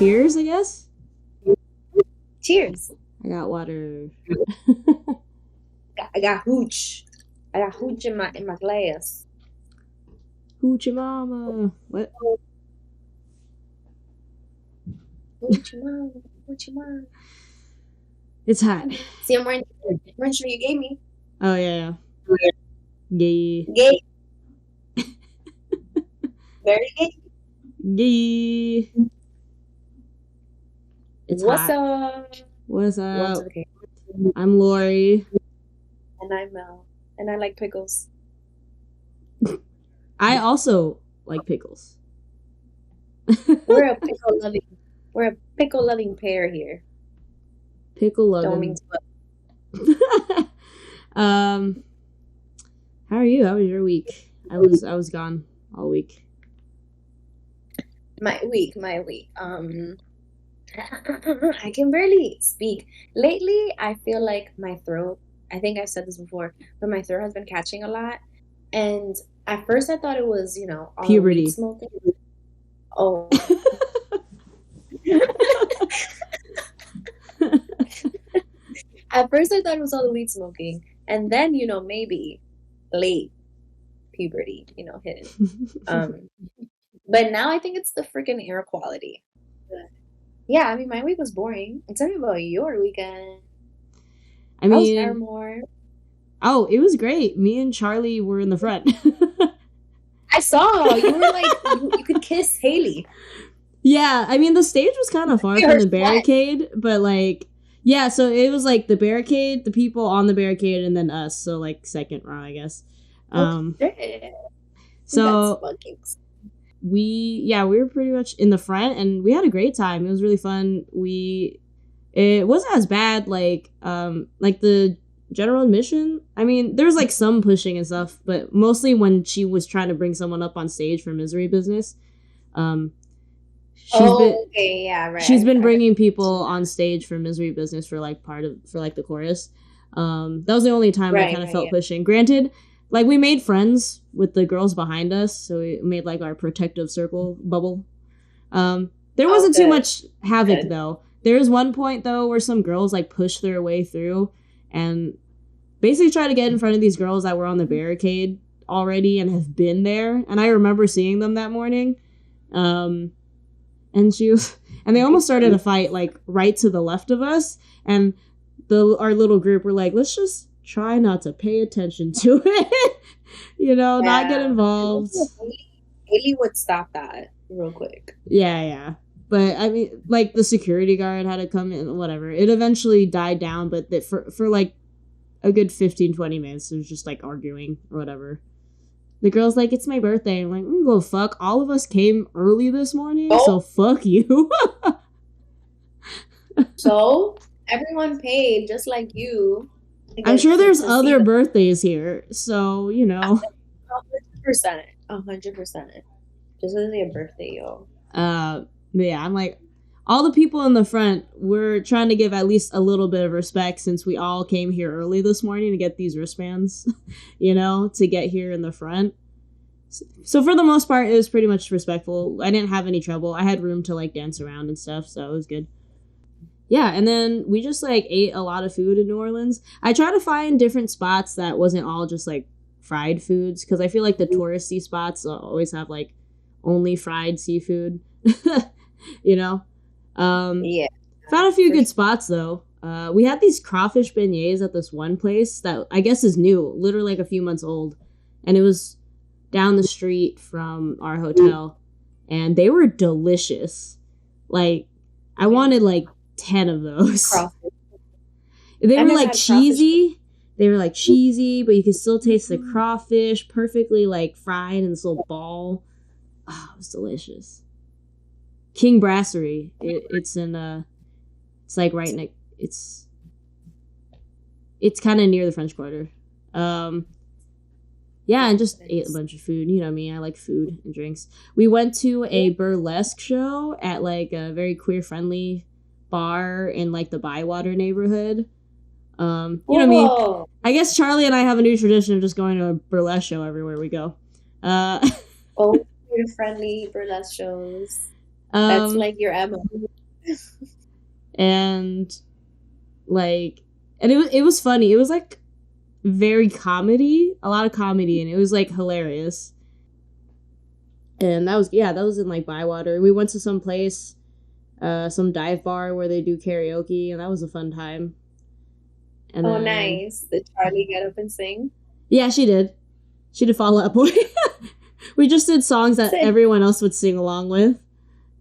cheers, I guess. Cheers. I got water. I got hooch. I got hooch in my glass. Hoochie mama. What? Hoochie mama. Hoochie mama. It's hot. See, I'm wearing the shirt you gave me. Oh yeah. Gay. Gay. Very gay. Gay. It's What's hot. up? What's up? What's okay? I'm Lorrie. And I'm Mel. And I like pickles. I also like pickles. We're a pickle loving pair here. Pickle Don't loving. mean to. How are you? How was your week? I was gone all week. My week. I can barely speak. Lately, I feel like my throat, I think I've said this before, but my throat has been catching a lot. And at first I thought it was, all Puberty. weed smoking. Oh. At first I thought it was all the weed smoking. And then, maybe late puberty, hit. But now I think it's the freaking air quality. Yeah, I mean, my week was boring. And tell me about your weekend. I How's mean, Paramore? oh, it was great. Me and Charlie were in the front. I saw you were like you could kiss Haley. Yeah, I mean the stage was kind of far from the barricade, but like, yeah, so it was like the barricade, the people on the barricade, and then us. So like second row, I guess. So we were pretty much in the front, and we had a great time. It was really fun. It wasn't as bad like the general admission. I mean, there was like some pushing and stuff, but mostly when she was trying to bring someone up on stage for Misery Business. She's been bringing people on stage for Misery Business for the chorus. That was the only time I kind of felt pushing. Granted, like we made friends with the girls behind us, so we made like our protective circle bubble. There wasn't too much havoc though. There was one point though where some girls like pushed their way through and basically tried to get in front of these girls that were on the barricade already and have been there. And I remember seeing them that morning. And they almost started a fight like right to the left of us. And our little group were like, let's just try not to pay attention to it. Not get involved. Haley would stop that real quick. Yeah. But I mean, like the security guard had to come in, whatever. It eventually died down, but for like a good 15-20 minutes, it was just like arguing or whatever. The girl's like, it's my birthday. I'm like, go fuck. All of us came early this morning, so fuck you. So everyone paid just like you. I'm sure there's other birthdays here, so 100%. 100%. Just as their birthday, yo. But yeah, I'm like, all the people in the front, we're trying to give at least a little bit of respect since we all came here early this morning to get these wristbands, to get here in the front. So for the most part, it was pretty much respectful. I didn't have any trouble. I had room to like dance around and stuff, so it was good. Yeah, and then we just like ate a lot of food in New Orleans. I try to find different spots that wasn't all just like fried foods, because I feel like the touristy spots always have like only fried seafood. Yeah. Found a few good spots though. We had these crawfish beignets at this one place that I guess is new, literally like a few months old, and it was down the street from our hotel, and they were delicious. Like I wanted like 10 of those. They were like cheesy. They were like cheesy, but you could still taste the crawfish perfectly like fried in this little ball. Oh, it was delicious. King Brasserie. It's in it's like right next. It's kind of near the French Quarter. Yeah, and just ate a bunch of food. You know me, I like food and drinks. We went to a burlesque show at like a very queer friendly bar in like the Bywater neighborhood. You know me. I guess Charlie and I have a new tradition of just going to a burlesque show everywhere we go. Queer friendly burlesque shows. That's like your MO. And like, and it was funny. It was like very comedy, a lot of comedy, and it was like hilarious. And that was in like Bywater. We went to some place, some dive bar where they do karaoke, and that was a fun time. And then, nice. Did Charlie get up and sing? Yeah, she did. She did Fall Out Boy. We just did songs that everyone else would sing along with.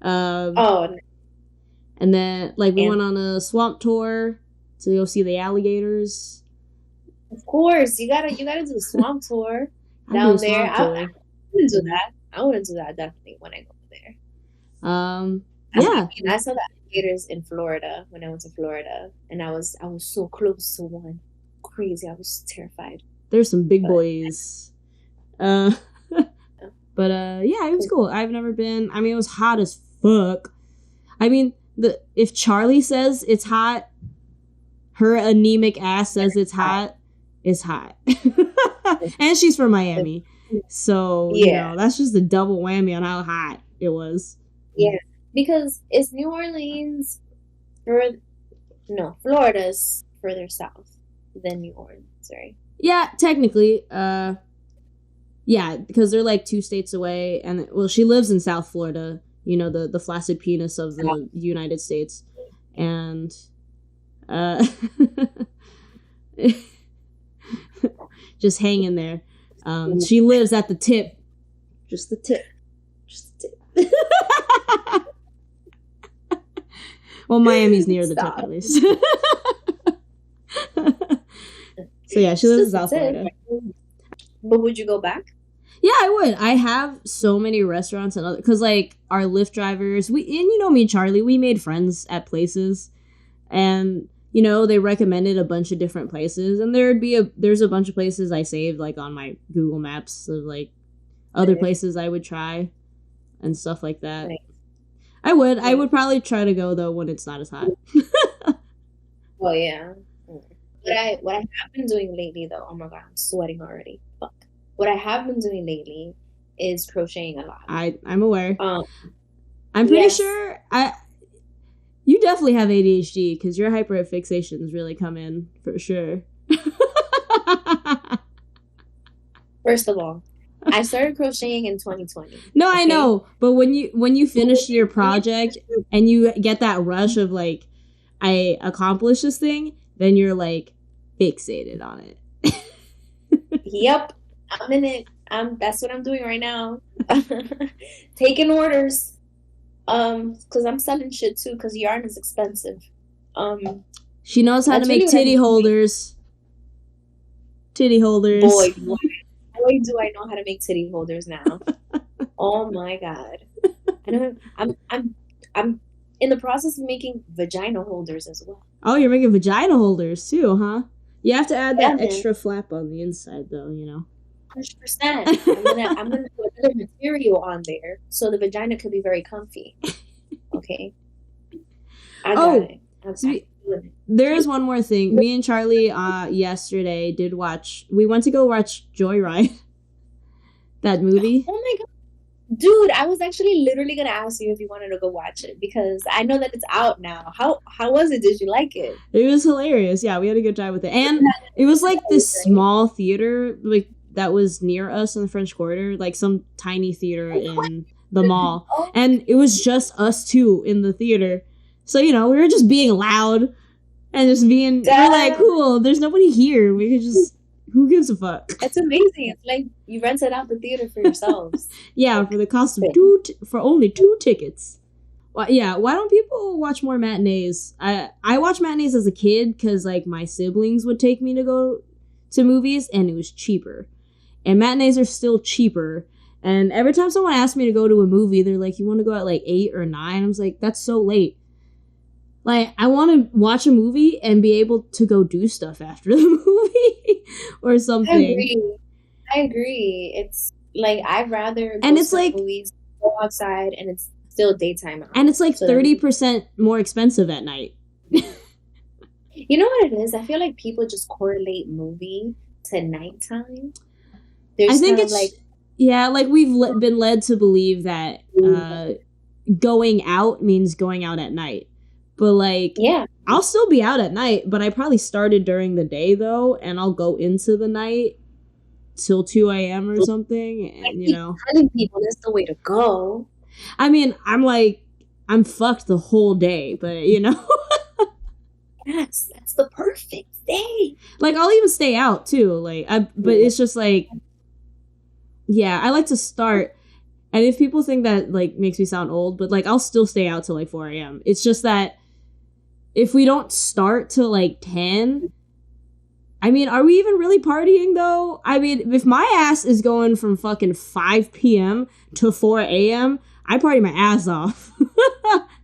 And then like we went on a swamp tour to go see the alligators. Of course, you gotta do the swamp tour down there. I wouldn't do that. I wouldn't do that definitely when I go there. I saw the alligators in Florida when I went to Florida, and I was so close to one. Crazy, I was terrified. There's some big boys. But yeah, it was cool. I've never been. I mean, it was hot as fuck. I mean, if Charlie says it's hot, her anemic ass says it's hot. It's hot. And she's from Miami. So, you know, that's just a double whammy on how hot it was. Yeah, because it's New Orleans, Florida's further south than New Orleans, right? Yeah, technically. Yeah, because they're like 2 states away. And, well, she lives in South Florida, you know, the flaccid penis of the United States. And, just hanging there. She lives at the tip. Just the tip. Well, Miami's near the tip, at least. So yeah, she lives in South Florida. But would you go back? Yeah, I would. I have so many restaurants and other, because like our Lyft drivers, and you know me and Charlie, we made friends at places, and you know they recommended a bunch of different places, and there's a bunch of places I saved like on my Google Maps of like other places I would try and stuff like that. Right. I would probably try to go though when it's not as hot. Well, yeah. What I have been doing lately though, oh my god, I'm sweating already. Fuck. What I have been doing lately is crocheting a lot. I'm aware. I'm pretty sure you definitely have ADHD because your hyperfixations really come in for sure. First of all, I started crocheting in 2020. No, okay? I know, but when you finish your project and you get that rush of like, I accomplished this thing, then you're like fixated on it. Yep, I'm in it. That's what I'm doing right now. Taking orders. Because I'm selling shit too, because yarn is expensive. She knows how to make titty holders. Titty holders. Boy, do I know how to make titty holders now. Oh my god. I'm in the process of making vagina holders as well. Oh, you're making vagina holders too, huh? You have to add that extra flap on the inside though, you know. 100%. I'm gonna put another material on there so the vagina could be very comfy. Okay. I got it. There is one more thing. Me and Charlie yesterday we went to go watch Joyride. That movie. Oh my god. Dude, I was actually literally gonna ask you if you wanted to go watch it because I know that it's out now. How was it? Did you like it? It was hilarious. Yeah, we had a good time with it. And it was like this small theater, like that was near us in the French Quarter, like some tiny theater in the mall. And it was just us two in the theater. So, you know, we were just being loud and just we're like, cool, there's nobody here. We could just, who gives a fuck? It's amazing. It's like you rented out the theater for yourselves. Yeah, for the cost of for only 2 tickets. Well, yeah, why don't people watch more matinees? I watched matinees as a kid because, like, my siblings would take me to go to movies, and it was cheaper. And matinees are still cheaper. And every time someone asks me to go to a movie, they're like, you want to go at like 8 or 9? I was like, that's so late. Like, I want to watch a movie and be able to go do stuff after the movie or something. I agree. It's like, I'd rather go to like movies, go outside, and it's still daytime out. And it's like 30% more expensive at night. You know what it is? I feel like people just correlate movie to nighttime. I think it's like... Yeah, like we've been led to believe that going out means going out at night. But, like, yeah, I'll still be out at night, but I probably started during the day, though, and I'll go into the night till 2 a.m. or something, and, you know. Telling people that's the way to go. I mean, I'm fucked the whole day, but, you know. Yes, that's the perfect day. Like, I'll even stay out, too. Like, but it's just, like, yeah, I like to start. And if people think that, like, makes me sound old, but, like, I'll still stay out till, like, 4 a.m. It's just that if we don't start till, like, 10, I mean, are we even really partying, though? I mean, if my ass is going from fucking 5 p.m. to 4 a.m., I party my ass off.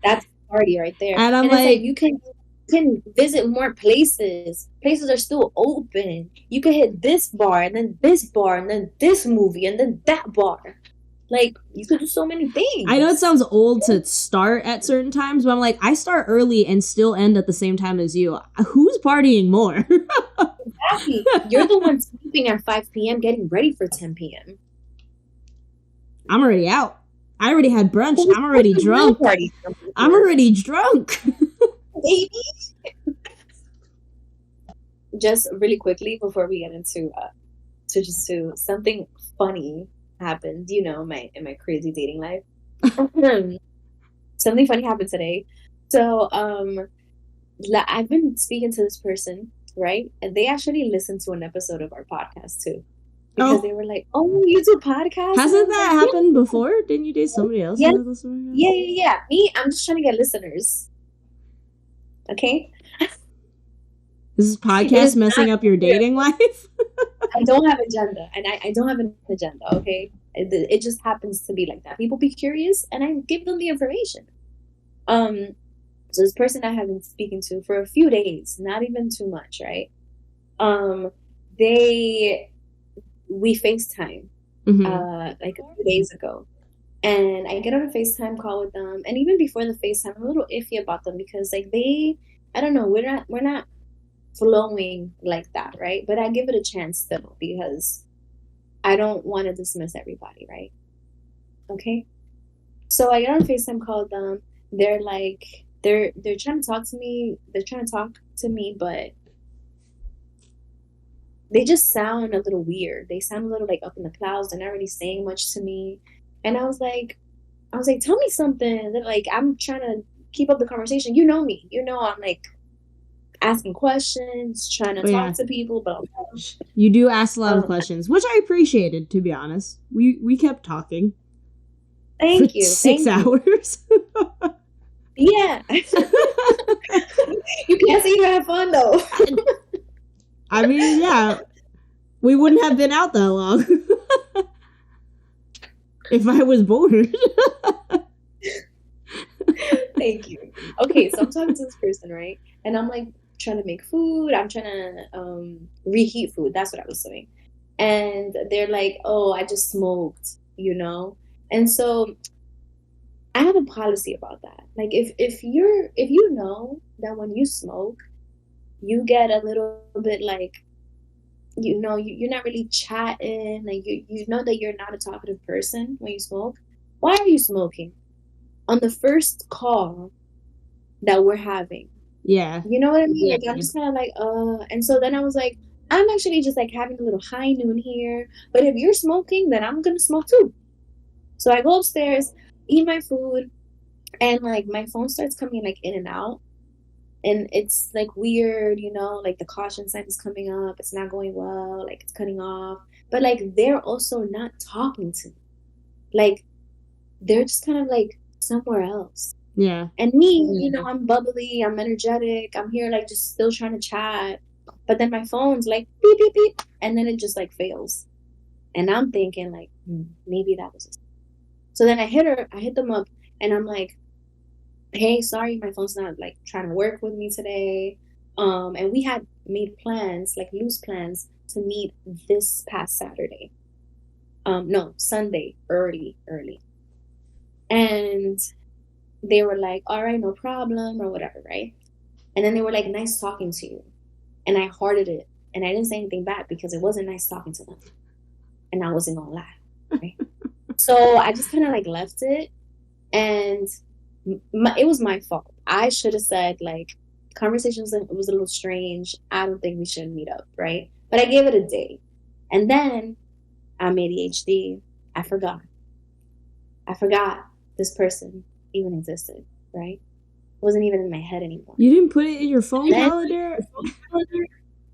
That's party right there. And I'm like, you can visit more places. Places are still open. You can hit this bar, and then this bar, and then this movie, and then that bar. Like, you could do so many things. I know it sounds old to start at certain times, but I'm like, I start early and still end at the same time as you. Who's partying more? Exactly. You're the one sleeping at 5 p.m. getting ready for 10 p.m. I'm already out. I already had brunch. I'm already drunk. I'm already drunk. Baby. Just really quickly before we get into something funny happened, you know, in my crazy dating life. Something funny happened today. So I've been speaking to this person, right? And they actually listened to an episode of our podcast too. Because they were like, "Oh, you do podcasts?" Hasn't that happened before? Didn't you date somebody else? Yeah. Yeah. Me, I'm just trying to get listeners. Okay? Is this podcast messing up your dating life? I don't have agenda, and I don't have an agenda, okay? It just happens to be like that. People be curious, and I give them the information. So this person I have been speaking to for a few days, not even too much, right? We FaceTime, like a few days ago. And I get on a FaceTime call with them, and even before the FaceTime, I'm a little iffy about them because, like, I don't know, we're not flowing like that, right? But I give it a chance still because I don't want to dismiss everybody, right? Okay. So I get on a FaceTime call with them. They're like, they're trying to talk to me. They're trying to talk to me, but they just sound a little weird. They sound a little like up in the clouds. They're not really saying much to me. And I was like, tell me something. They're like, I'm trying to keep up the conversation. You know me. You know I'm like asking questions, trying to talk to people, but you do ask a lot of questions, which I appreciated, to be honest. We kept talking. Thank you. 6 hours. Yeah. You can't say you had fun though. I mean, yeah. We wouldn't have been out that long. If I was bored. Thank you. Okay, so I'm talking to this person, right? And I'm like trying to make food. I'm trying to reheat food. That's what I was doing. And they're like, "Oh, I just smoked," you know? And so I have a policy about that. Like if you know that when you smoke, you get a little bit like, you know, you're not really chatting, like you know that you're not a talkative person when you smoke. Why are you smoking on the first call that we're having? Yeah. You know what I mean? Like, I'm just kind of like, and so then I was like, I'm actually just like having a little high noon here, but if you're smoking, then I'm gonna smoke too. So I go upstairs, eat my food, and like my phone starts coming like in and out. And it's like weird, you know, like the caution sign is coming up. It's not going well, like it's cutting off. But like they're also not talking to me. Like they're just kind of like somewhere else. Yeah. And me, you know, I'm bubbly, I'm energetic, I'm here like just still trying to chat. But then my phone's like beep, beep, beep. And then it just like fails. And I'm thinking like, maybe that was it. So then I hit them up and I'm like, "Hey, sorry, my phone's not like trying to work with me today." And we had made plans, like loose plans, to meet this past Saturday. No, Sunday, early. And they were like, "All right, no problem," or whatever, right? And then they were like, "Nice talking to you." And I hearted it. And I didn't say anything back because it wasn't nice talking to them. And I wasn't gonna lie, right? So I just kind of like left it. And it was my fault. I should have said, like, conversation was a little strange. I don't think we should meet up, right? But I gave it a day. And then I'm ADHD. I forgot this person even existed, right? It wasn't even in my head anymore. You didn't put it in your phone calendar?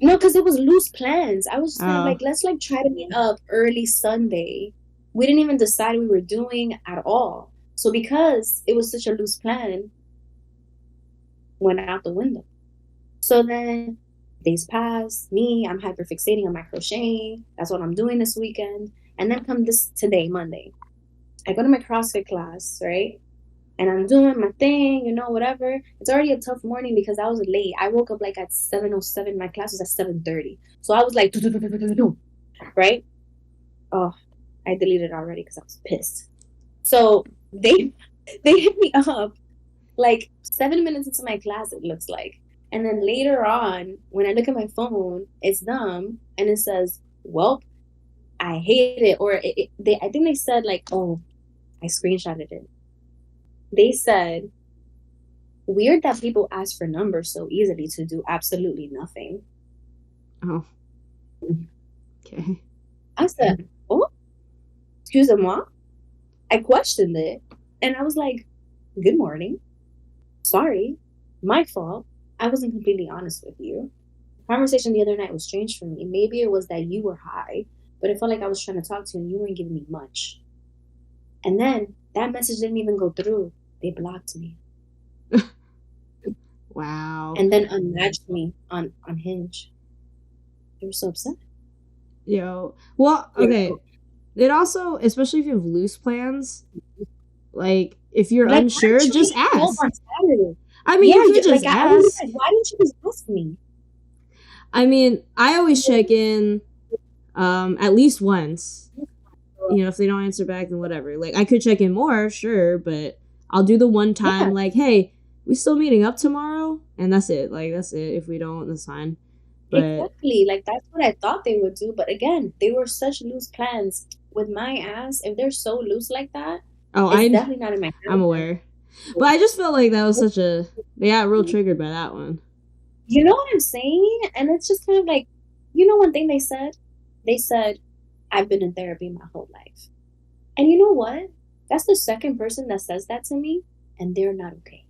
No, because it was loose plans. I was just kind of like, let's like try to meet up early Sunday. We didn't even decide we were doing at all. So because it was such a loose plan, went out the window. So then days pass. I'm hyperfixating on my crocheting. That's what I'm doing this weekend. And then come today, Monday. I go to my CrossFit class, right? And I'm doing my thing, you know, whatever. It's already a tough morning because I was late. I woke up like at 7:07. My class was at 7:30. So I was like, right? Oh, I deleted it already because I was pissed. So they hit me up like 7 minutes into my class, it looks like. And then later on, when I look at my phone, it's them and it says, Welp, I hate it. Or I think they said like, oh, I screenshotted it. They said, weird that people ask for numbers so easily to do absolutely nothing. Oh. Okay. I said, oh, excusez-moi. I questioned it. And I was like, good morning. Sorry. My fault. I wasn't completely honest with you. The conversation the other night was strange for me. Maybe it was that you were high, but it felt like I was trying to talk to you and you weren't giving me much. And then that message didn't even go through. They blocked me. Wow. And then unmatched me on Hinge. They were so upset. Yo. Well, okay. It also, especially if you have loose plans, like, if you're like, unsure, just ask. I mean, you could just ask. Why didn't you just ask me? I mean, I always check in at least once. You know, if they don't answer back, then whatever. Like, I could check in more, sure, but I'll do the one time, like, hey, we still meeting up tomorrow? And that's it. Like, that's it. If we don't, that's fine. But, exactly. Like, that's what I thought they would do. But again, they were such loose plans. With my ass, if they're so loose like that, it's definitely not in my head. I'm aware. But I just felt like that was such a... They got real triggered by that one. You know what I'm saying? And it's just kind of like... You know one thing they said? They said, I've been in therapy my whole life. And you know what? That's the second person that says that to me, and they're not okay.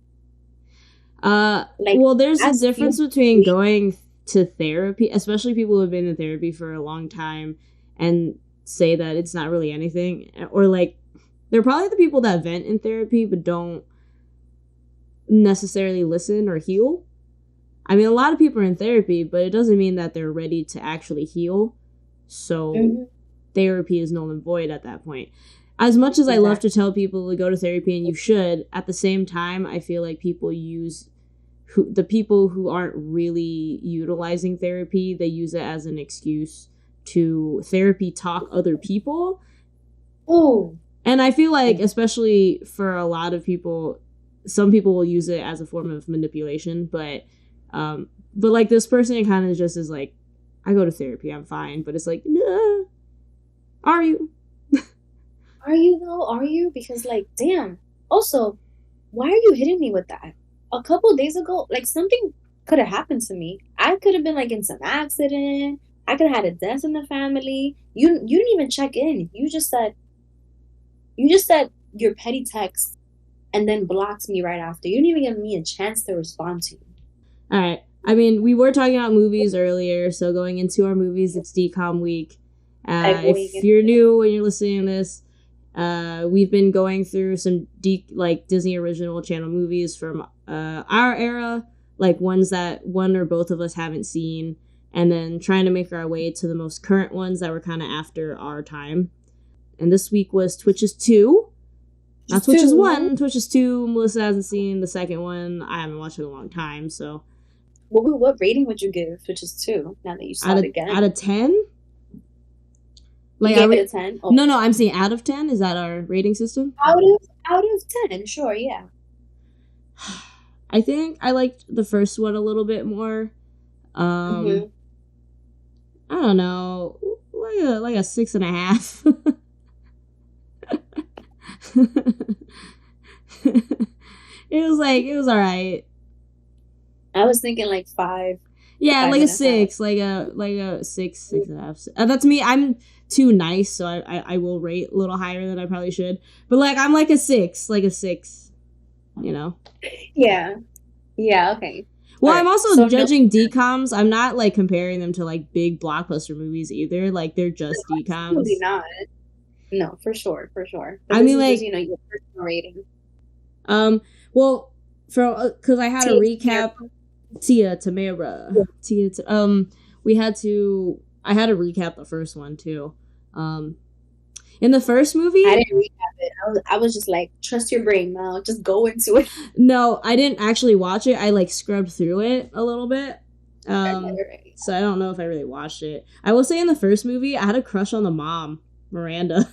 Like, well, there's a difference between going to therapy, especially people who have been in therapy for a long time, and say that it's not really anything. Or, like, they're probably the people that vent in therapy but don't necessarily listen or heal. I mean, a lot of people are in therapy, but it doesn't mean that they're ready to actually heal. So therapy is null and void at that point. As much as I love to tell people to go to therapy, and you should, at the same time, I feel like the people who aren't really utilizing therapy, they use it as an excuse to therapy talk other people. Oh. And I feel like, especially for a lot of people, some people will use it as a form of manipulation, but like, this person kind of just is like, I go to therapy, I'm fine. But it's like, nah, are you? Are you though? Are you? Because, like, damn. Also, why are you hitting me with that? A couple of days ago, like, something could have happened to me. I could have been, like, in some accident. I could have had a death in the family. You didn't even check in. You just said your petty text and then blocked me right after. You didn't even give me a chance to respond to you. All right. I mean, we were talking about movies earlier, so going into our movies, it's DCOM week. If you're new and you're listening to this, we've been going through some Disney original channel movies from our era, like ones that one or both of us haven't seen, and then trying to make our way to the most current ones that were kind of after our time. And this week was Twitches 2. Not Twitches 1, Twitches 2. Melissa hasn't seen the second one. I haven't watched it in a long time, so. What rating would you give Twitches 2 now that you saw it again? Out of 10? Like, you gave it a 10? Oh. No, I'm saying out of 10. Is that our rating system? Out of 10, sure, yeah. I think I liked the first one a little bit more. I don't know, like a 6.5. it was all right. I was thinking like 5. Yeah, like a 6, like a 6.5. That's me. I'm too nice, so I will rate a little higher than I probably should. But like I'm like a 6, you know. Yeah. Yeah. Okay. Well, I'm also judging DCOMs. I'm not like comparing them to like big blockbuster movies either. Like they're just DCOMs. Absolutely not. No, for sure. But I mean, like just, your personal rating. Well, because I had a recap. Tamara. I had to recap the first one too. In the first movie, I didn't recap it. I was just like, trust your brain, Mel. Just go into it. No, I didn't actually watch it. I like scrubbed through it a little bit. So I don't know if I really watched it. I will say in the first movie, I had a crush on the mom, Miranda.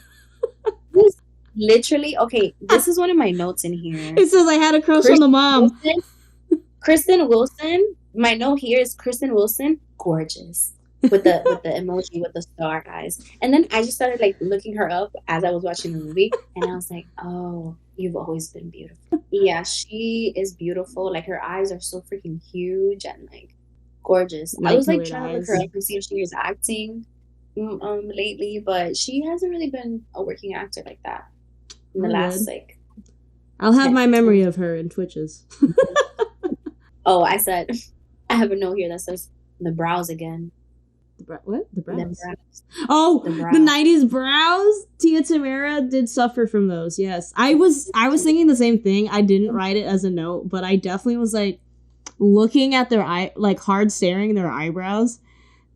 Literally, okay. This is one of my notes in here. It says I had a crush on the mom. Kristen Wilson. My note here is Kristen Wilson, gorgeous, with the emoji with the star eyes. And then I just started like looking her up as I was watching the movie, and I was like, oh, you've always been beautiful. Yeah, she is beautiful. Like her eyes are so freaking huge and like gorgeous. I was like trying to look her up and see if she was acting lately, but she hasn't really been a working actor like that in the last like. I'll have my memory of her in Twitches. Oh, I have a note here that says the brows again. What? The brows? Oh, the 90s brows? Tia Tamara did suffer from those, yes. I was thinking the same thing. I didn't write it as a note, but I definitely was like looking at their hard staring their eyebrows.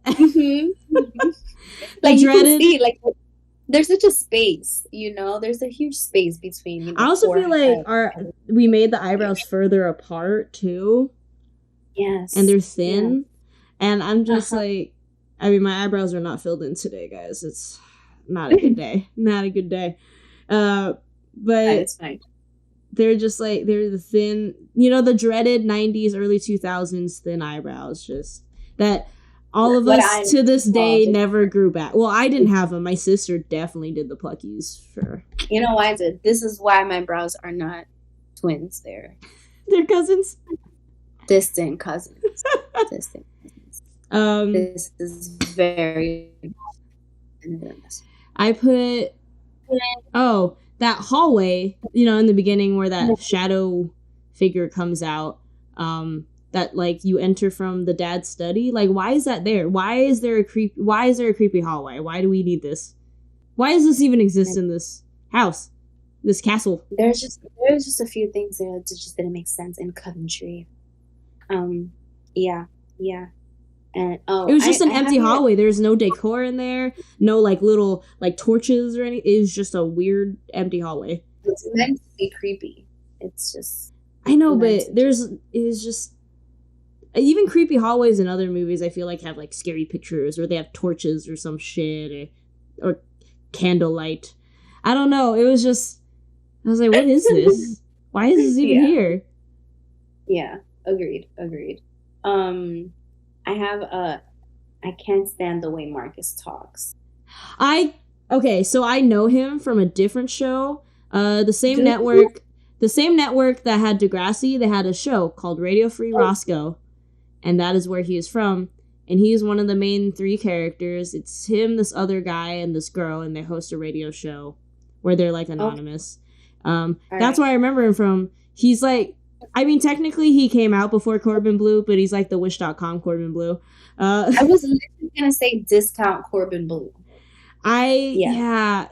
Mm-hmm. Like you can see, like there's such a space, there's a huge space between. I also feel like we made the eyebrows further apart too. Yes. And they're thin. Yeah. And I'm just like, I mean, my eyebrows are not filled in today, guys. It's not a good day. Not a good day. But it's fine. They're just like, they're the thin, the dreaded 90s, early 2000s thin eyebrows. Just that all of us to this day never grew back. Well, I didn't have them. My sister definitely did the pluckies for. You know why I did? This is why my brows are not twins. They're cousins. Distant cousins. This is very. I put. Oh, that hallway. In the beginning where that shadow figure comes out. That like you enter from the dad's study. Like, why is that there? Why is there a creepy hallway? Why do we need this? Why does this even exist in this house? This castle? There's just a few things there that just didn't make sense in Coventry. Yeah. And it was just an empty hallway. There's no decor in there. No like little like torches or anything. It was just a weird empty hallway. It's meant to be creepy. It's just. I know, but it's just. Even creepy hallways in other movies, I feel like have like scary pictures, or they have torches or some shit, or candlelight. I don't know. It was just, I was like, what is this? Why is this even here? Yeah, agreed. I have I can't stand the way Marcus talks. So I know him from a different show. The same network that had Degrassi, they had a show called Radio Free Roscoe. And that is where he is from. And he is one of the main 3 characters. It's him, this other guy, and this girl, and they host a radio show where they're like anonymous. That's where I remember him from. He's like, I mean, technically he came out before Corbin Blue, but he's like the Wish.com Corbin Blue. I was literally going to say discount Corbin Blue. I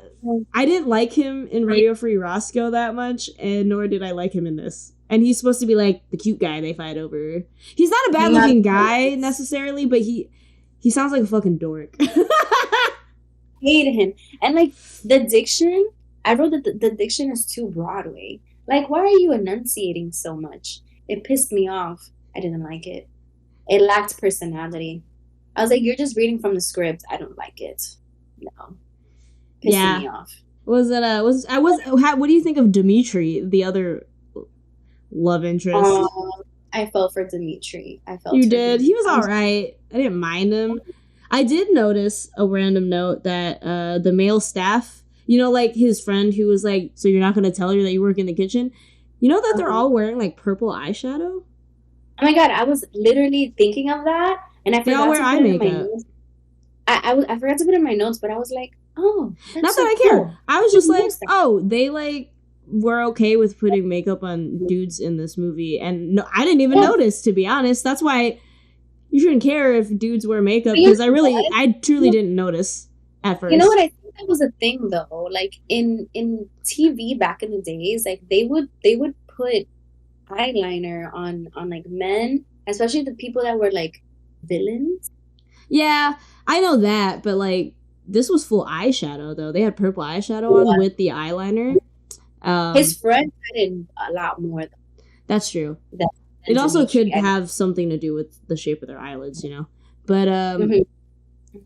didn't like him in Radio Free Roscoe that much, and nor did I like him in this. And he's supposed to be like the cute guy they fight over. He's not a bad looking guy necessarily, but he sounds like a fucking dork. Hated him. And like the diction, I wrote that the diction is too Broadway. Like, why are you enunciating so much? It pissed me off. I didn't like it. It lacked personality. I was like, you're just reading from the script. I don't like it. No. Pissing me off. What do you think of Dimitri, the other love interest? I fell for Dimitri. You did? He was alright. I didn't mind him. I did notice a random note that the male staff, like his friend who was like, so you're not going to tell her that you work in the kitchen? You know that they're all wearing like purple eyeshadow? Oh my god, I was literally thinking of that, and I forgot to put it in my notes. I forgot to put it in my notes, but I was like, oh, that's not that I care. I was just like, oh, they like were okay with putting makeup on dudes in this movie, and no, I didn't even notice, to be honest. That's why you shouldn't care if dudes wear makeup, because I truly didn't notice at first. You know what? I think that was a thing though. Like in TV back in the days, like they would put eyeliner on like men, especially the people that were like villains. Yeah, I know that, but like this was full eyeshadow though. They had purple eyeshadow on with the eyeliner. His friend had it a lot more though. That's true. It also could have something to do with the shape of their eyelids, you know. But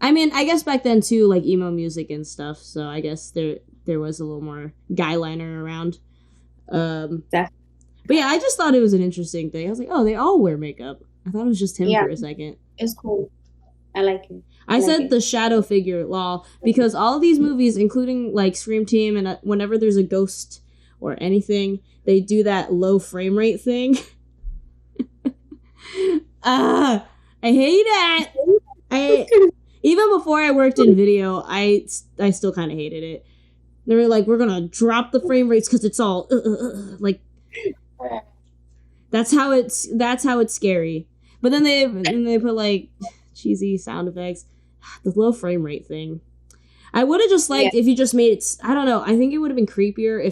I mean, I guess back then too, like emo music and stuff. So I guess there was a little more guy liner around. But yeah, I just thought it was an interesting thing. I was like, oh, they all wear makeup. I thought it was just him for a second. It's cool. I like it. I said the shadow figure, lol, because all of these movies, including like Scream Team, and whenever there's a ghost or anything, they do that low frame rate thing. I hate it. Even before I worked in video, I still kind of hated it. They were like, we're gonna drop the frame rates because it's all like. That's how it's scary. But then they put like cheesy sound effects. The low frame rate thing. I would have just liked if you just made it. I don't know. I think it would have been creepier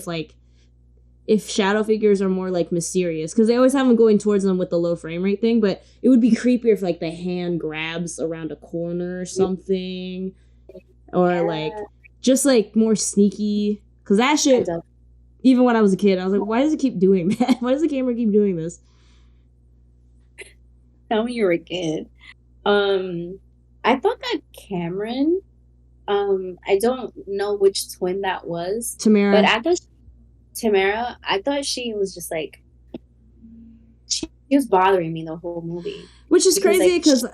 if shadow figures are more like mysterious, because they always have them going towards them with the low frame rate thing. But it would be creepier if like the hand grabs around a corner or something, or like just like more sneaky. Because that shit. Even when I was a kid, I was like, why does it keep doing that? Why does the camera keep doing this? Tell me you were a kid. I thought that Cameron, I don't know which twin that was. Tamara. But I thought she was just like, she was bothering me the whole movie. Which is crazy because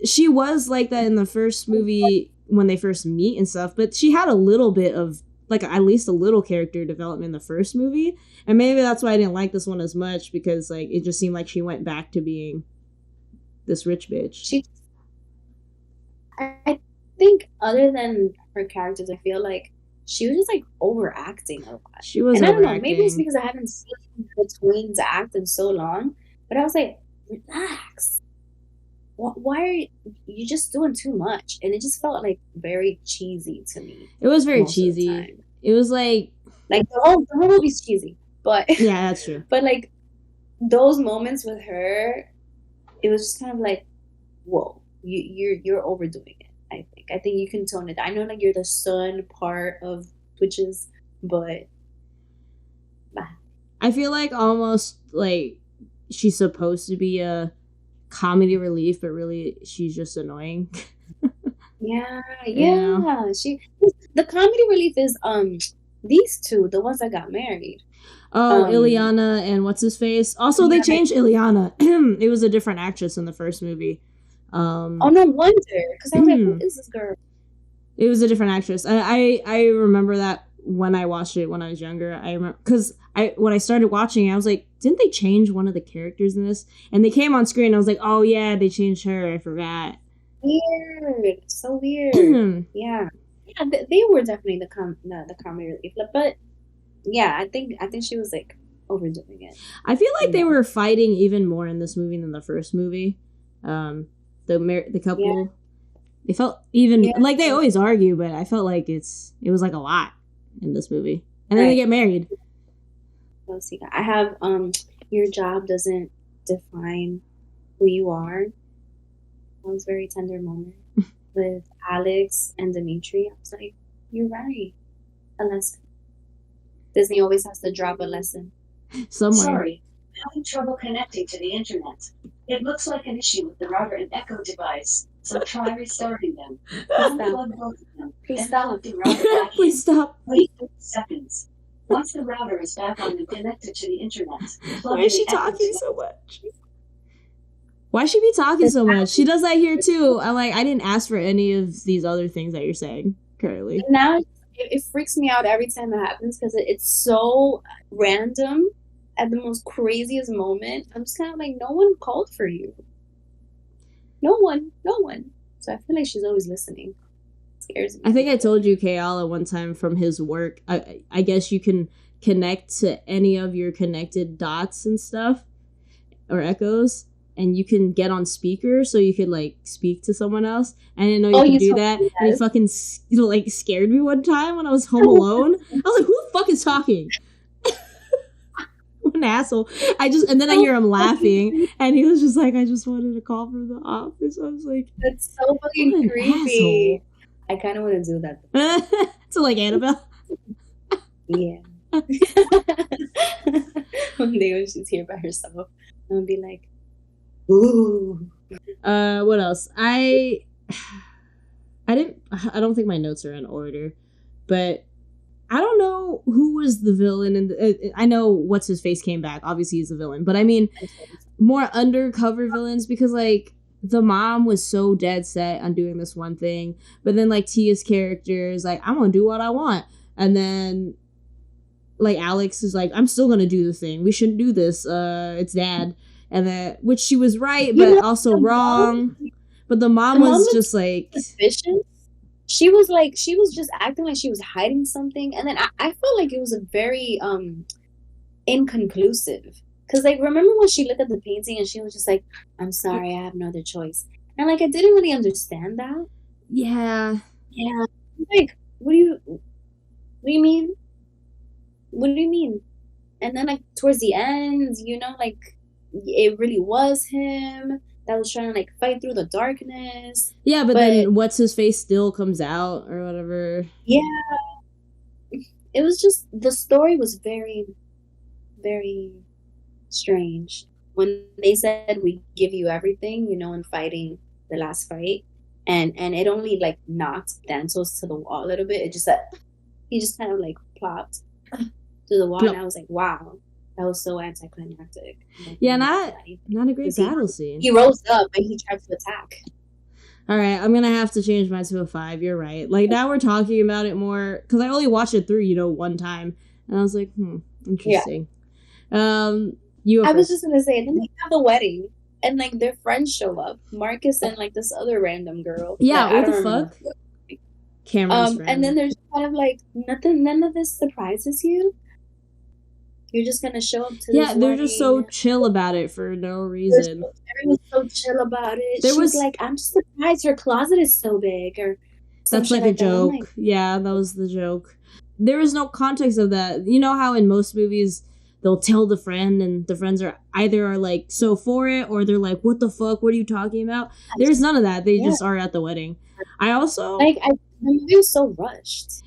she was like that in the first movie when they first meet and stuff, but she had a little bit of like at least a little character development in the first movie, and maybe that's why I didn't like this one as much, because like it just seemed like she went back to being this rich bitch. I think other than her characters, I feel like she was just like overacting a lot. She was, and I don't know, maybe it's because I haven't seen the twins act in so long, but I was like, relax. Why are you just doing too much? And it just felt like very cheesy to me. It was very cheesy. It was like the whole movie's cheesy, but yeah, that's true. But like those moments with her, it was just kind of like, whoa, you're overdoing it. I think you can tone it. I know like you're the son part of Twitches, but I feel like almost like she's supposed to be a comedy relief, but really she's just annoying. Yeah. The comedy relief is these two, the ones that got married. Oh, Ileana and what's his face. Also, they changed Ileana. It was a different actress in the first movie. Oh, no wonder, because I was like, who is this girl? It was a different actress. I remember that when I watched it when I was younger. I remember because when I started watching it, I was like, didn't they change one of the characters in this? And they came on screen. And I was like, oh yeah, they changed her. I forgot. Weird, so weird. Yeah, they were definitely the comedy relief, but yeah, I think she was like overdoing it. I feel like they were fighting even more in this movie than the first movie. The couple, they felt even like they always argue, but I felt like it was like a lot in this movie, and then they get married. Let's see. I have your job doesn't define who you are. That was a very tender moment with Alex and Dimitri. I was like, you're right. A lesson. Disney always has to drop a lesson. Somewhere. Sorry, having trouble connecting to the internet. It looks like an issue with the router and Echo device, so try restarting them. Unplug both of them. Please stop. The router back Please stop. Wait 30 seconds. Once the router is back on and connected to the internet, why is she talking so much? Why she be talking so much? She does that here too. I didn't ask for any of these other things that you're saying currently. Now it freaks me out every time it happens because it's so random at the most craziest moment, I'm just kind of like, no one called for you. No one. So I feel like she's always listening. It scares me. I think I told you Kayala one time from his work. I guess you can connect to any of your connected dots and stuff or echoes, and you can get on speaker so you could like speak to someone else. I didn't know you could do that. And he fucking like scared me one time when I was home alone. I was like, who the fuck is talking? What an asshole. And then I hear him laughing, and he was just like, I just wanted a call from the office. I was like, that's so fucking creepy. Asshole. I kind of want to do that. So like Annabelle? Yeah. One day when she's here by herself, I'm gonna be like, ooh. What else? I don't think my notes are in order, but I don't know who was the villain, and I know what's his face came back. Obviously, he's the villain, but I mean more undercover villains, because like the mom was so dead set on doing this one thing, but then like Tia's character is like, I'm gonna do what I want, and then like Alex is like, I'm still gonna do the thing. We shouldn't do this. It's dad, and then which she was right, but also wrong. But the mom was just like suspicious. She was just acting like she was hiding something, and then I felt like it was a very inconclusive. Because like, remember when she looked at the painting and she was just like, I'm sorry, I have no other choice. And like, I didn't really understand that. Yeah. Like, what do you mean? What do you mean? And then like towards the end, you know, like it really was him that was trying to like fight through the darkness. Yeah, but then what's his face still comes out or whatever. Yeah. It was just, the story was very, very strange. When they said we give you everything, you know, in fighting the last fight, and it only like knocked Dantos to the wall a little bit. It just he just kind of like plopped to the wall, and I was like, wow, that was so anticlimactic. Yeah, not a great battle scene. He rose up and he tried to attack. All right, I'm gonna have to change mine to a 5. You're right. Like now we're talking about it more because I only watched it through, you know, one time, and I was like, interesting. Yeah. I was just gonna say, then they have the wedding, and like their friends show up, Marcus and like this other random girl. Yeah, what the fuck? Cameron's friend. And then there's kind of like none of this surprises you. You're just gonna show up to this they're wedding. Just so chill about it for no reason. Everyone's so chill about it. She was like, I'm just surprised her closet is so big, or that's like a joke. Like, yeah, that was the joke. There is no context of that. You know how in most movies they'll tell the friend, and the friends are either like so for it, or they're like, what the fuck, what are you talking about? There's none of that. They just are at the wedding. I also like, the movie was so rushed,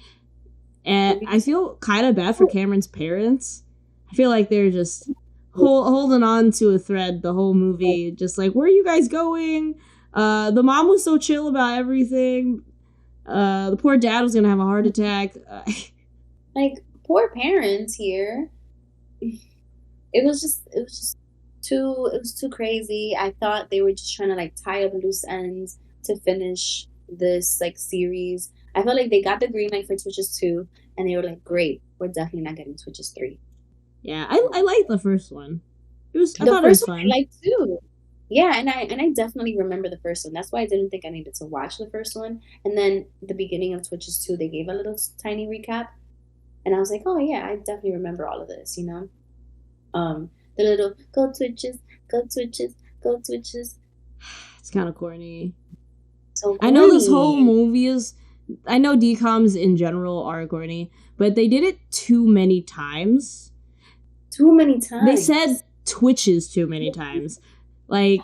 and I feel kind of bad for Cameron's parents. I feel like they're just holding on to a thread the whole movie, just like, where are you guys going? The mom was so chill about everything. The poor dad was gonna have a heart attack. Like, poor parents here. It was too crazy. I thought they were just trying to like tie up loose ends to finish this like series. I felt like they got the green light for Twitches 2, and they were like, great, we're definitely not getting Twitches 3. Yeah, I liked the first one. I thought it was fun. I liked too. Yeah, and I definitely remember the first one. That's why I didn't think I needed to watch the first one. And then the beginning of Twitches 2, they gave a little tiny recap, and I was like, oh yeah, I definitely remember all of this. You know, the little go Twitches, go Twitches, go Twitches. It's kind of corny. So corny. I know this whole movie is. I know DCOMs in general are corny, but they did it too many times. Too many times. They said Twitches too many times. Like,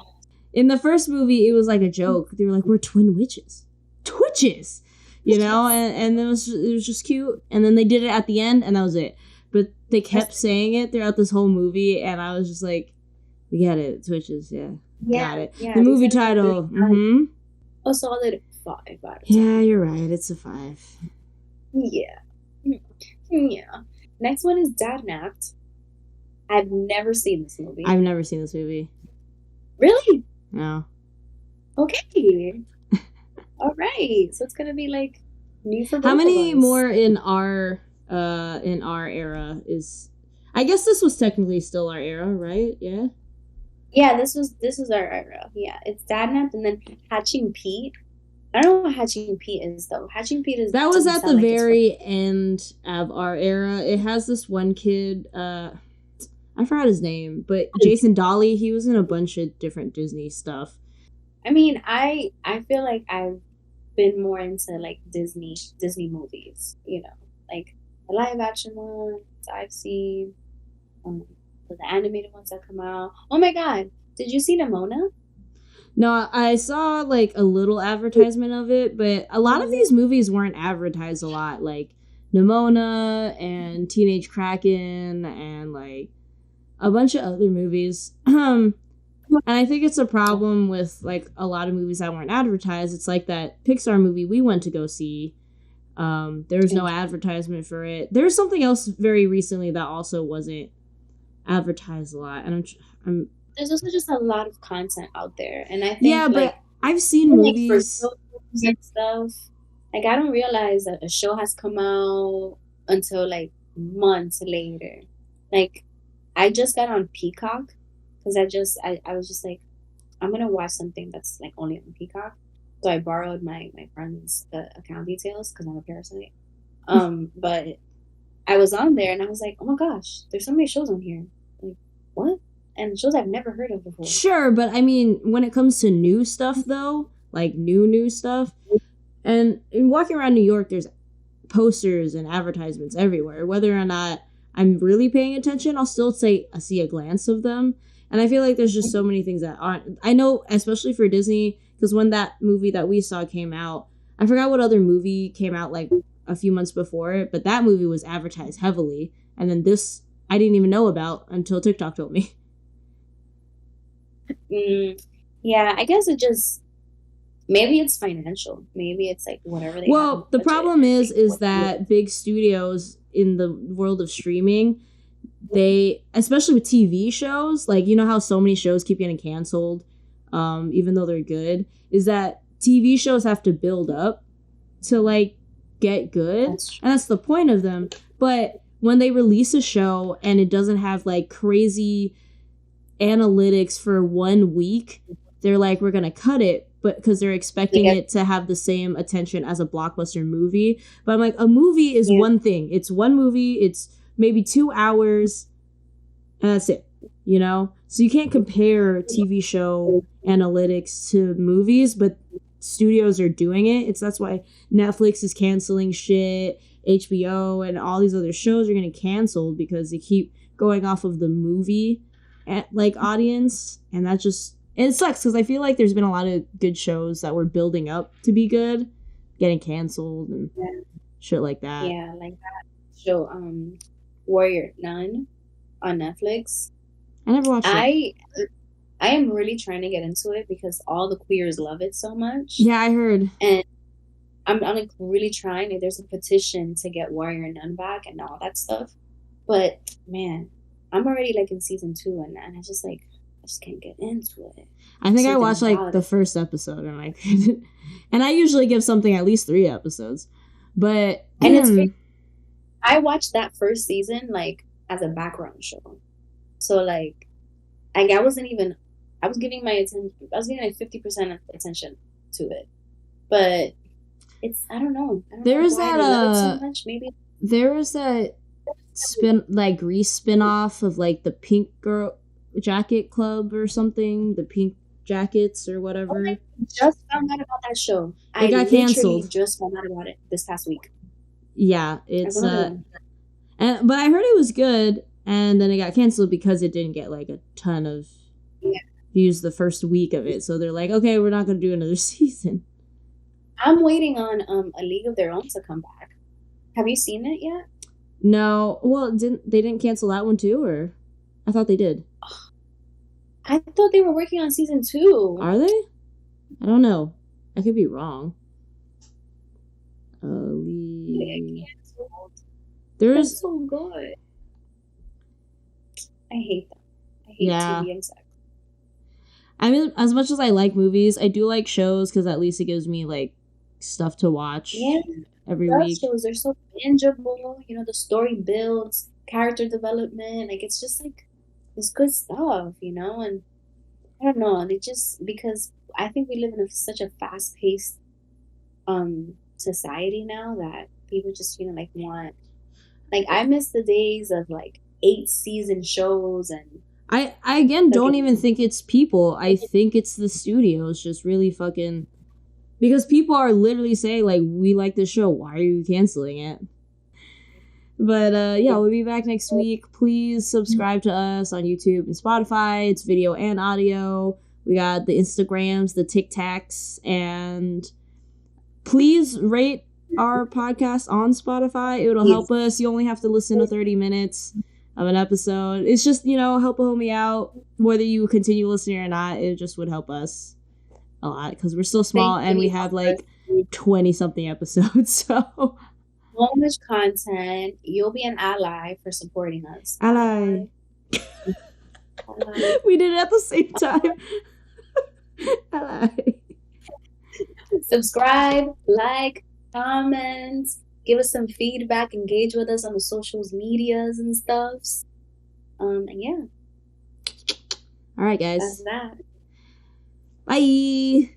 in the first movie, it was like a joke. They were like, we're twin witches. Twitches! You know? And it was just cute. And then they did it at the end, and that was it. But they kept saying it throughout this whole movie, and I was just like, we get it. Twitches, yeah. Got it. Yeah, the movie title, A solid 5 out of 10. Yeah, you're right. It's a 5. Yeah. Yeah. Next one is Dad Napped. I've never seen this movie. I've never seen this movie. Really? No. Okay. All right. So it's gonna be like new for both How many of us. more in our era is? I guess this was technically still our era, right? Yeah. Yeah, this was our era. Yeah, it's Dadnapped and then Hatching Pete. I don't know what Hatching Pete is though. Hatching Pete is that was at the very end of our era. It has this one kid. I forgot his name, but Jason Dolly. He was in a bunch of different Disney stuff. I mean, I feel like I've been more into like Disney movies. You know, like the live action ones I've seen, the animated ones that come out. Oh my god, did you see Nimona? No, I saw like a little advertisement of it, but a lot of these movies weren't advertised a lot, like Nimona and Teenage Kraken and like a bunch of other movies. And I think it's a problem with like a lot of movies that weren't advertised. It's like that Pixar movie we went to go see. There was no advertisement for it. There's something else very recently that also wasn't advertised a lot, and I'm there's also just a lot of content out there, and I think but I've seen movies and stuff. Like I don't realize that a show has come out until like months later. Like I just got on Peacock because I was just like, I'm gonna watch something that's like only on Peacock. So I borrowed my friend's account details because I'm a parasite. But I was on there and I was like, oh my gosh, there's so many shows on here. Like, what? And shows I've never heard of before. Sure, but I mean, when it comes to new stuff, though, like new stuff, and walking around New York, there's posters and advertisements everywhere. Whether or not I'm really paying attention, I'll still say I see a glance of them. And I feel like there's just so many things that aren't. I know, especially for Disney, because when that movie that we saw came out, I forgot what other movie came out like a few months before it, but that movie was advertised heavily. And then this, I didn't even know about until TikTok told me. Yeah, I guess it just, maybe it's financial. Maybe it's like whatever they Well, the problem is that big studios in the world of streaming, they, especially with TV shows, like, you know how so many shows keep getting canceled, even though they're good, is that TV shows have to build up to, like, get good. And that's the point of them. But when they release a show and it doesn't have, like, crazy analytics for 1 week, they're like, we're gonna cut it, but because they're expecting it to have the same attention as a blockbuster movie. But I'm like, a movie is one thing. It's one movie, it's maybe 2 hours, and that's it, you know? So you can't compare TV show analytics to movies, but studios are doing it. That's why Netflix is canceling shit, HBO and all these other shows are getting canceled because they keep going off of the movie like audience, and that just, it sucks because I feel like there's been a lot of good shows that were building up to be good getting canceled and shit like that. Yeah, like that show Warrior Nun on Netflix. I never watched it. I am really trying to get into it because all the queers love it so much. Yeah, I heard. And I'm like really trying. There's a petition to get Warrior Nun back and all that stuff. But man, I'm already like in season 2 and I just can't get into it. I think I watched like the first episode and like, and I usually give something at least 3 episodes, but and it's I watched that first season like as a background show, so like I was giving my attention. I was giving like 50% of attention to it, but it's I don't know. There is that so much. Maybe there was that Grease spin-off of like the Pink Girl Jacket Club or something, the Pink Jackets or whatever. I just found out about that show. It got canceled. Just found out about it this past week. Yeah, it's but I heard it was good, and then it got canceled because it didn't get like a ton of views the first week of it. So they're like, okay, we're not going to do another season. I'm waiting on A League of Their Own to come back. Have you seen it yet? No. Well, they didn't cancel that one too, or I thought they did. I thought they were working on season 2. Are they? I don't know. I could be wrong. There's so good. I hate them. I hate TV and sex. I mean, as much as I like movies, I do like shows because at least it gives me like stuff to watch every week. Shows are so bingeable. You know, the story builds, character development. Like, it's just like, it's good stuff, you know? And I don't know, they just, because I think we live in such a fast-paced society now that people just, you know, like want, like, I miss the days of like 8-season shows. And I again don't even think it's people. I think it's the studios just really fucking, because people are literally saying like, we like this show, why are you canceling it? But yeah, we'll be back next week. Please subscribe to us on YouTube and Spotify. It's video and audio. We got the Instagrams, the TikToks, and please rate our podcast on Spotify. It'll help us. You only have to listen to 30 minutes of an episode. It's just, you know, help a homie out. Whether you continue listening or not, it just would help us a lot because we're still small and we have like 20-something episodes. So much content. You'll be an ally for supporting us. Ally. We did it at the same time. Ally. Subscribe, like, comment, give us some feedback, engage with us on the social medias and stuff. And yeah. All right, guys. That's that. Bye.